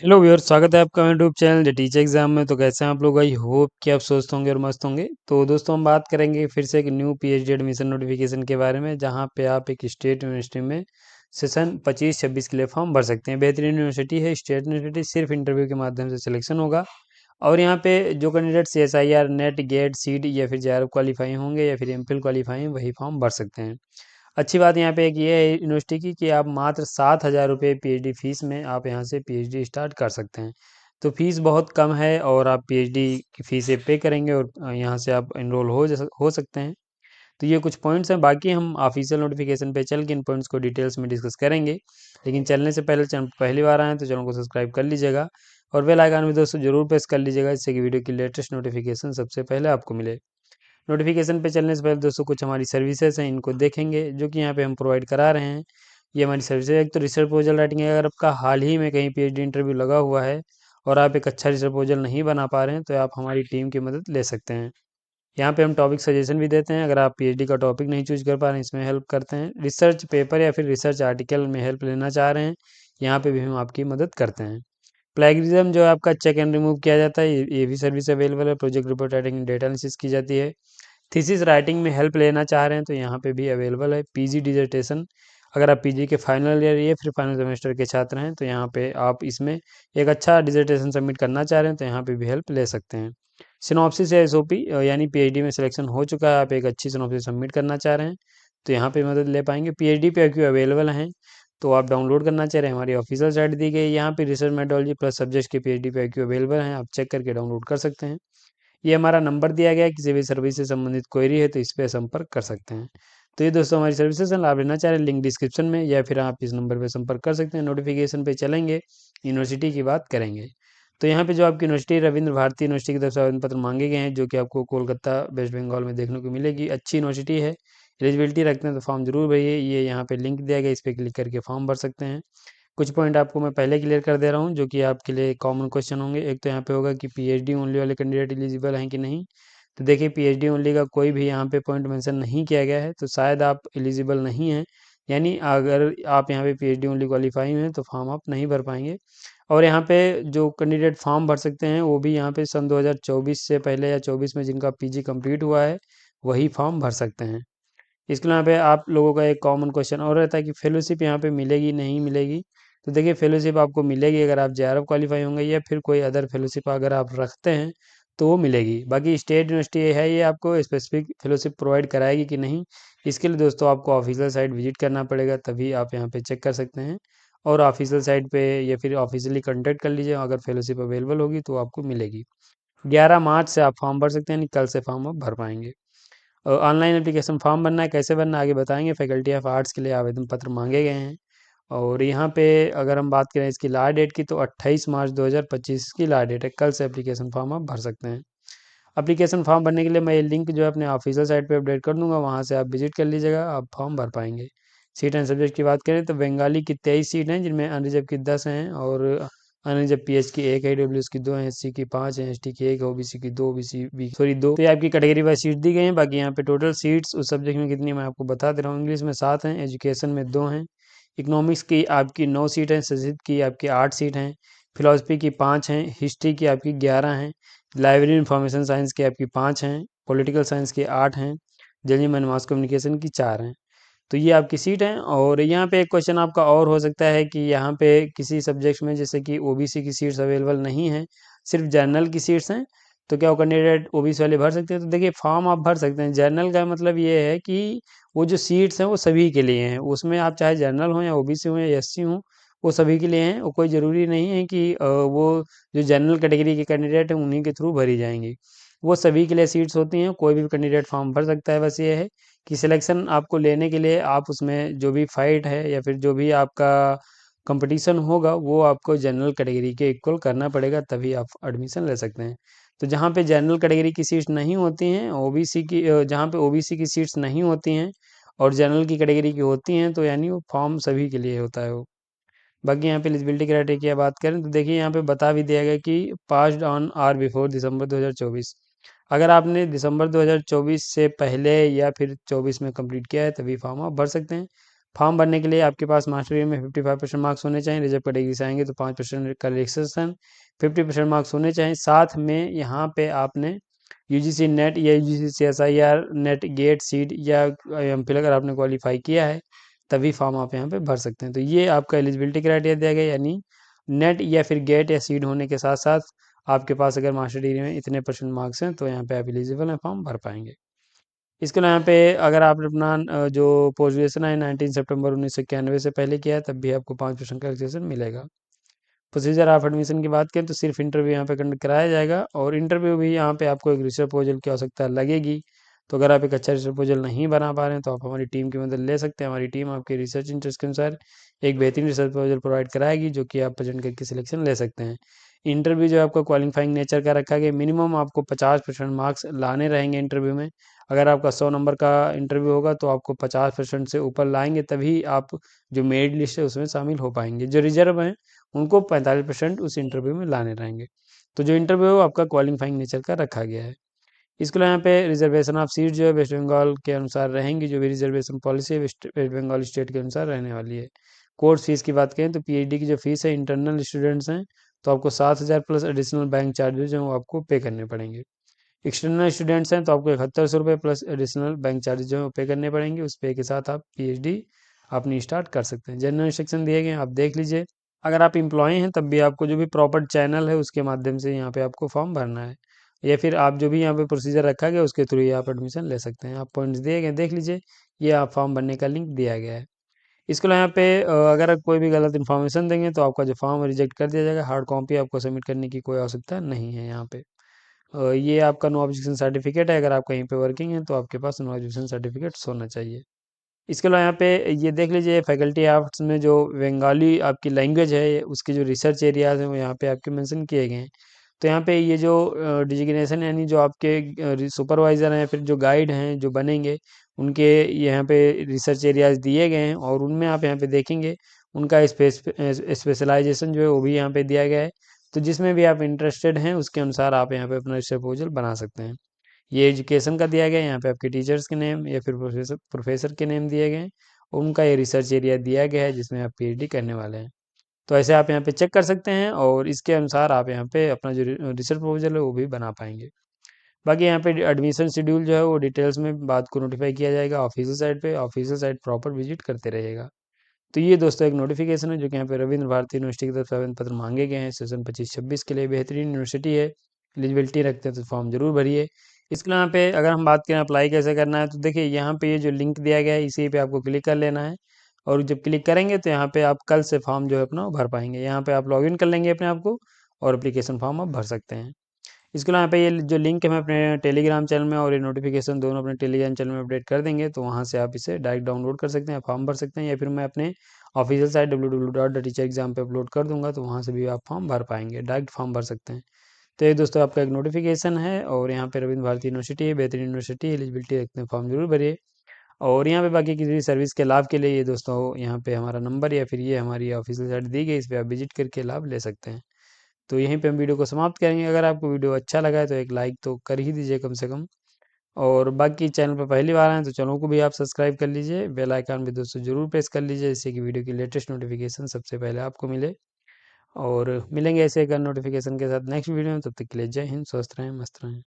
Hello viewers, स्वागत है आपका YouTube channel the teacher exam में। तो कैसे हैं आप लोग? आई होप कि आप स्वस्थ होंगे और मस्त होंगे। तो दोस्तों, हम बात करेंगे फिर से एक न्यू पीएचडी एडमिशन नोटिफिकेशन के बारे में, जहां पे आप एक स्टेट यूनिवर्सिटी में सेशन 25-26 के लिए फॉर्म भर सकते हैं। बेहतरीन यूनिवर्सिटी है, स्टेट यूनिवर्सिटी। सिर्फ इंटरव्यू के माध्यम से सिलेक्शन होगा। और यहाँ पे जो candidate CSIR net gate seat या फिर JRF क्वालिफाई होंगे या फिर MPhil क्वालिफाई, वही फॉर्म भर सकते हैं। अच्छी बात यहाँ पे एक ये है यूनिवर्सिटी की कि आप मात्र 7,000 रुपये PhD फीस में आप यहाँ से PhD स्टार्ट कर सकते हैं। तो फीस बहुत कम है और आप PhD की फीस पे करेंगे और यहाँ से आप इनरोल हो सकते हैं। तो ये कुछ पॉइंट्स हैं। बाकी हम ऑफिशियल नोटिफिकेशन पे चल के इन पॉइंट्स को डिटेल्स में डिस्कस करेंगे। लेकिन चलने से पहले, चैनल पहली बार आए हैं तो चैनल को सब्सक्राइब कर लीजिएगा और बेल आइकन भी दोस्तों जरूर प्रेस कर लीजिएगा, जिससे कि वीडियो की लेटेस्ट नोटिफिकेशन सबसे पहले आपको मिले। नोटिफिकेशन पे चलने से पहले दोस्तों कुछ हमारी सर्विसेज हैं, इनको देखेंगे जो कि यहाँ पे हम प्रोवाइड करा रहे हैं। ये हमारी सर्विसेज, एक तो रिसर्च प्रपोजल राइटिंग है। अगर आपका हाल ही में कहीं PhD इंटरव्यू लगा हुआ है और आप एक अच्छा रिसर्च प्रपोजल नहीं बना पा रहे हैं, तो आप हमारी टीम की मदद ले सकते हैं। यहाँ पे हम टॉपिक सजेशन भी देते हैं। अगर आप PhD का टॉपिक नहीं चूज कर पा रहे हैं, इसमें हेल्प करते हैं। रिसर्च पेपर या फिर रिसर्च आर्टिकल में हेल्प लेना चाह रहे हैं, यहाँ पे भी हम आपकी मदद करते हैं। प्लेगरिज्म जो है आपका चेक एंड रिमूव किया जाता है, ये भी सर्विस अवेलेबल है। Project report writing, data analysis की जाती है। थीसिस राइटिंग में हेल्प लेना चाह रहे हैं तो यहाँ पे भी अवेलेबल है। PG डिजर्टेशन, अगर आप PG के फाइनल ईयर या फिर फाइनल सेमेस्टर के छात्र हैं तो यहाँ पे आप इसमें एक अच्छा डिजर्टेशन सबमिट करना चाह रहे हैं तो यहाँ पे भी हेल्प ले सकते हैं। सिनॉप्सिस या SOP, यानी PhD में सिलेक्शन हो चुका है, आप एक अच्छी सिनॉप्सिस सबमिट करना चाह रहे हैं तो यहाँ पे मदद ले पाएंगे। PhD पे क्यों अवेलेबल हैं तो आप डाउनलोड करना चाह रहे हैं, हमारी ऑफिशियल साइट दी गई है। यहाँ पे रिसर्च मेथोडोलॉजी प्लस सब्जेक्ट के PhD पे क्यों अवेलेबल हैं, आप चेक करके डाउनलोड कर सकते हैं। ये हमारा नंबर दिया गया है, किसी भी सर्विस से संबंधित क्वेरी है तो इस पर संपर्क कर सकते हैं। तो ये दोस्तों हमारी सर्विसेज हैं, लाभ लेना चाह रहे हैं, लिंक डिस्क्रिप्शन में या फिर आप इस नंबर पर संपर्क कर सकते हैं। नोटिफिकेशन पे चलेंगे, यूनिवर्सिटी की बात करेंगे। तो यहाँ पे जो आपकी यूनिवर्सिटी रविंद्र भारती यूनिवर्सिटी की तरफ से आवेदन पत्र मांगे गए हैं, जो कि आपको कोलकाता वेस्ट बंगाल में देखने को मिलेगी। अच्छी यूनिवर्सिटी है, एलिजिबिलिटी रखते हैं तो फॉर्म जरूर भरिए। ये यहाँ पे लिंक दिया गया, इस पर क्लिक करके फॉर्म भर सकते हैं। कुछ पॉइंट आपको मैं पहले क्लियर कर दे रहा हूँ, जो कि आपके लिए कॉमन क्वेश्चन होंगे। एक तो यहाँ पे होगा कि PhD ओनली वाले कैंडिडेट एलिजिबल हैं कि नहीं। तो देखिए, PhD ओनली का कोई भी यहाँ पे पॉइंट मेंशन नहीं किया गया है, तो शायद आप एलिजिबल नहीं हैं। यानी अगर आप यहाँ पे PhD ओनली क्वालिफाई हैं तो फॉर्म आप नहीं भर पाएंगे। और यहाँ पे जो कैंडिडेट फॉर्म भर सकते हैं वो भी यहाँ पे सन 2024 से पहले या 24 में जिनका PG कंप्लीट हुआ है, वही फॉर्म भर सकते हैं। इसके यहाँ पे आप लोगों का एक कॉमन क्वेश्चन और रहता है कि फेलोशिप यहाँ पे मिलेगी नहीं मिलेगी। तो देखिए, फेलोशिप आपको मिलेगी अगर आप JRF क्वालिफाई होंगे या फिर कोई अदर फेलोशिप अगर आप रखते हैं तो वो मिलेगी। बाकी स्टेट यूनिवर्सिटी है, ये आपको स्पेसिफिक फेलोशिप प्रोवाइड कराएगी कि नहीं, इसके लिए दोस्तों आपको ऑफिशियल साइट विजिट करना पड़ेगा, तभी आप यहाँ पे चेक कर सकते हैं। और ऑफिशियल साइट पे या फिर ऑफिशियली कॉन्टैक्ट कर लीजिए, अगर फेलोशिप अवेलेबल होगी तो आपको मिलेगी। 11 मार्च से आप फॉर्म भर सकते हैं, यानी कल से फॉर्म आप भर पाएंगे। ऑनलाइन एप्लीकेशन फॉर्म भरना है, कैसे भरना है आगे बताएंगे। फैकल्टी ऑफ आर्ट्स के लिए आवेदन पत्र मांगे गए हैं। और यहाँ पे अगर हम बात करें इसकी लास्ट डेट की, तो 28 मार्च 2025 की लास्ट डेट है। कल से एप्लीकेशन फॉर्म आप भर सकते हैं। एप्लीकेशन फॉर्म भरने के लिए मैं ये लिंक जो है अपने ऑफिशियल साइट पे अपडेट कर दूंगा, वहाँ से आप विजिट कर लीजिएगा, आप फॉर्म भर पाएंगे। सीट एंड सब्जेक्ट की बात करें तो बंगाली की 23 सीट हैं, जिनमें अनरिजर्व की 10 हैं और अनरिजर्व PH की 1 है, EWS की 2 है, SC की 5 है, ST की 1 है, OBC की 2, OBC बी सॉरी 2। तो ये आपकी कैटेगरी वाइज सीट दी गई हैं। बाकी यहाँ पे टोटल सीट्स उस सब्जेक्ट में कितनी मैं आपको बता दे रहा हूँ। इंग्लिश में 7 हैं, एजुकेशन में 2 हैं, इकोनॉमिक्स की आपकी 9 सीट हैं, संस्कृत की आपकी 8 सीट हैं, फिलोसफी की 5 हैं, हिस्ट्री की आपकी 11 हैं, लाइब्रेरी इंफॉर्मेशन साइंस की आपकी 5 हैं, पॉलिटिकल साइंस की 8 हैं, जर्नलिज्म एंड मास कम्युनिकेशन की 4 हैं। तो ये आपकी सीट है। और यहाँ पे एक क्वेश्चन आपका और हो सकता है कि यहाँ पे किसी सब्जेक्ट में जैसे कि OBC की सीट्स अवेलेबल नहीं है, सिर्फ जनरल की सीट्स हैं, तो क्या वो कैंडिडेट OBC वाले भर सकते हैं? तो देखिए, फॉर्म आप भर सकते हैं। जनरल का मतलब ये है कि वो जो सीट्स हैं वो सभी के लिए हैं, उसमें आप चाहे जनरल हो या OBC हो या SC हो, वो सभी के लिए हैं। वो कोई ज़रूरी नहीं है कि वो जो जनरल कैटेगरी के कैंडिडेट हैं उन्हीं के थ्रू भरी जाएंगी। वो सभी के लिए सीट्स होती हैं, कोई भी कैंडिडेट फॉर्म भर सकता है। बस ये है कि सिलेक्शन आपको लेने के लिए आप उसमें जो भी फाइट है या फिर जो भी आपका कंपटीशन होगा वो आपको जनरल कैटेगरी के इक्वल करना पड़ेगा, तभी आप एडमिशन ले सकते हैं। तो जहाँ पे जनरल कैटेगरी की सीट्स नहीं होती हैं, OBC की जहाँ पे OBC की सीट्स नहीं होती हैं और जनरल की कैटेगरी की होती हैं, तो यानी वो फॉर्म सभी के लिए होता है वो। बाकी यहाँ पे एलिजिबिलिटी क्राइटेरिया की बात करें तो देखिए, यहाँ पे बता भी दिया गया कि passed on or before December 2024। अगर आपने दिसंबर 2024 से पहले या फिर 24 में कंप्लीट किया है तभी फॉर्म आप भर सकते हैं। फॉर्म भरने के लिए आपके पास मास्टर डिग्री में 55% मार्क्स होने चाहिए, रिजर्व कैटेगरी से आएंगे तो 5% का रिलैक्सेशन, 50% मार्क्स होने चाहिए। साथ में यहाँ पे आपने यूजीसी नेट या UGC CSIR net gate seat या एमफिल अगर आपने क्वालिफाई किया है तभी फॉर्म आप यहाँ पे भर सकते हैं। तो ये आपका एलिजिबिलिटी क्राइटेरिया दिया गया, यानी नेट या फिर गेट या सीट होने के साथ साथ आपके पास अगर मास्टर डिग्री में इतने परसेंट मार्क्स हैं तो यहाँ पे आप एलिजिबल हैं, फॉर्म भर पाएंगे। इसके अलावा यहाँ पे अगर आपने अपना जो पोस्ट ग्रेजुएशन है 19 सितंबर 1991 से पहले किया है तब भी आपको 5% का रिलेक्सेशन मिलेगा। प्रोसीजर ऑफ एडमिशन की बात करें तो सिर्फ इंटरव्यू यहाँ पे कंडक्ट कराया जाएगा, और इंटरव्यू भी यहाँ पे आपको एक रिसर्च प्रपोजल की आवश्यकता लगेगी। तो अगर आप एक अच्छा रिसर्च प्रपोजल नहीं बना पा रहे हैं तो आप हमारी टीम की मदद ले सकते हैं। हमारी टीम आपके रिसर्च इंटरेस्ट के अनुसार एक बेहतरीन रिसर्च प्रपोजल प्रोवाइड कराएगी जो कि आप प्रेजेंट करके सिलेक्शन ले सकते हैं। इंटरव्यू जो आपका क्वालिफाइंग नेचर का रखा गया, मिनिमम आपको 50% मार्क्स लाने रहेंगे इंटरव्यू में। अगर आपका 100 नंबर का इंटरव्यू होगा तो आपको 50% से ऊपर लाएंगे तभी आप जो मेरिट लिस्ट है उसमें शामिल हो पाएंगे। जो रिजर्व हैं उनको 45% उस इंटरव्यू में लाने रहेंगे। तो जो इंटरव्यू है वो आपका क्वालिफाइंग नेचर का रखा गया है। इसके लिए यहाँ पे रिजर्वेशन ऑफ सीट जो है वेस्ट बंगाल के अनुसार रहेंगी, जो भी रिजर्वेशन पॉलिसी है वेस्ट बंगाल स्टेट के अनुसार रहने वाली है। कोर्स फीस की बात करें तो पीएचडी की जो फीस है इंटरनल स्टूडेंट्स हैं तो आपको 7,000 प्लस एडिशनल बैंक चार्जेज हैं वो आपको पे करने पड़ेंगे। एक्सटर्नल स्टूडेंट्स हैं तो आपको 7100 रुपये प्लस एडिशनल बैंक चार्जेज जो है वो पे करने पड़ेंगे। उस पे के साथ आप पीएचडी अपनी स्टार्ट कर सकते हैं। जनरल इंस्ट्रक्शन दिए गए हैं, आप देख लीजिए। अगर आप एम्प्लॉय हैं तब भी आपको जो भी प्रॉपर चैनल है उसके माध्यम से यहाँ पे आपको फॉर्म भरना है, या फिर आप जो भी यहाँ पे प्रोसीजर रखा गया उसके थ्रू ही आप एडमिशन ले सकते हैं। आप पॉइंट्स दिए गए देख लीजिए, ये आप फॉर्म भरने का लिंक दिया गया है। इसके अलावा यहाँ पे अगर आप कोई भी गलत इन्फॉर्मेशन देंगे तो आपका जो फॉर्म रिजेक्ट कर दिया जाएगा। हार्ड कॉपी आपको सबमिट करने की कोई आवश्यकता नहीं है यहाँ पे। ये आपका नो ऑब्जेक्शन सर्टिफिकेट है, अगर आप कहीं पे वर्किंग है तो आपके पास नो ऑब्जेक्शन सर्टिफिकेट होना चाहिए। इसके अलावा यहाँ पे ये देख लीजिए फैकल्टी आर्ट्स में जो बंगाली आपकी लैंग्वेज है उसके जो रिसर्च एरियाज हैं वो यहाँ पे आपके मेंशन किए गए हैं। तो यहाँ पे ये जो डिजिग्नेशन यानी जो आपके सुपरवाइज़र हैं फिर जो गाइड हैं जो बनेंगे उनके यहाँ पे रिसर्च एरियाज दिए गए हैं, और उनमें आप यहाँ पे देखेंगे उनका स्पेशलाइजेशन जो है वो भी यहाँ पे दिया गया है। तो जिसमें भी आप इंटरेस्टेड हैं उसके अनुसार आप यहाँ पे अपना रिसर्च प्रपोजल बना सकते हैं। ये एजुकेशन का दिया गया है, यहाँ पे आपके टीचर्स के नेम या फिर प्रोफेसर प्रोफेसर के नेम दिए गए हैं, और उनका ये रिसर्च एरिया दिया गया है जिसमें आप पीएचडी करने वाले हैं। तो ऐसे आप यहाँ पे चेक कर सकते हैं और इसके अनुसार आप यहाँ पे अपना जो रिसर्च प्रपोजल है वो भी बना पाएंगे। बाकी यहाँ पे एडमिशन शेड्यूल जो है वो डिटेल्स में बात को नोटिफाई किया जाएगा ऑफिशियल साइट पे। ऑफिशियल साइट प्रॉपर विजिट करते रहिएगा। तो ये दोस्तों एक नोटिफिकेशन है जो कि यहाँ पे रविंद्र भारती यूनिवर्सिटी की तरफ से आवेदन पत्र मांगे गए हैं सेशन 25-26 के लिए। बेहतरीन यूनिवर्सिटी है, एलिजिबिलिटी रखते हैं तो फॉर्म जरूर भरिए। इसके यहाँ पे अगर हम बात करें अप्लाई कैसे करना है तो देखिए यहाँ पे ये जो लिंक दिया गया है इसी पे आपको क्लिक कर लेना है, और जब क्लिक करेंगे तो यहाँ पे आप कल से फॉर्म जो है अपना भर पाएंगे। यहाँ पे आप लॉगिन कर लेंगे अपने आप को और एप्लीकेशन फॉर्म आप भर सकते हैं। इसके अलावा यहाँ पे ये जो लिंक है मैं अपने टेलीग्राम चैनल में और ये नोटिफिकेशन दोनों अपने टेलीग्राम चैनल में अपडेट कर देंगे, तो वहाँ से आप इसे डायरेक्ट डाउनलोड कर सकते हैं, फॉर्म भर सकते हैं, या फिर मैं अपने ऑफिशियल साइट www.teacherexam पे अपलोड कर दूंगा तो वहाँ से भी आप फॉर्म भर पाएंगे, डायरेक्ट फॉर्म भर सकते हैं। तो ये दोस्तों आपका एक नोटिफिकेशन है, और यहाँ पे रविंद्र भारती यूनिवर्सिटी है, बेहतरीन यूनिवर्सिटी, एलिजिबिलिटी रखते हैं, फॉर्म जरूर भरिए। और यहाँ पे बाकी किसी भी सर्विस के लाभ के लिए ये दोस्तों यहाँ पे हमारा नंबर या फिर ये हमारी ऑफिशियल साइट दी गई, इस पर आप विजिट करके लाभ ले सकते हैं। तो यहीं पे हम वीडियो को समाप्त करेंगे। अगर आपको वीडियो अच्छा लगा है तो एक लाइक तो कर ही दीजिए कम से कम, और बाकी चैनल पर पहली बार आए तो चैनल को भी आप सब्सक्राइब कर लीजिए, बेल आइकन भी दोस्तों जरूर प्रेस कर लीजिए जिससे कि वीडियो की लेटेस्ट नोटिफिकेशन सबसे पहले आपको मिले। और मिलेंगे ऐसे एक नोटिफिकेशन के साथ नेक्स्ट वीडियो में, तब तक के लिए जय हिंद, स्वस्थ रहें, मस्त रहें।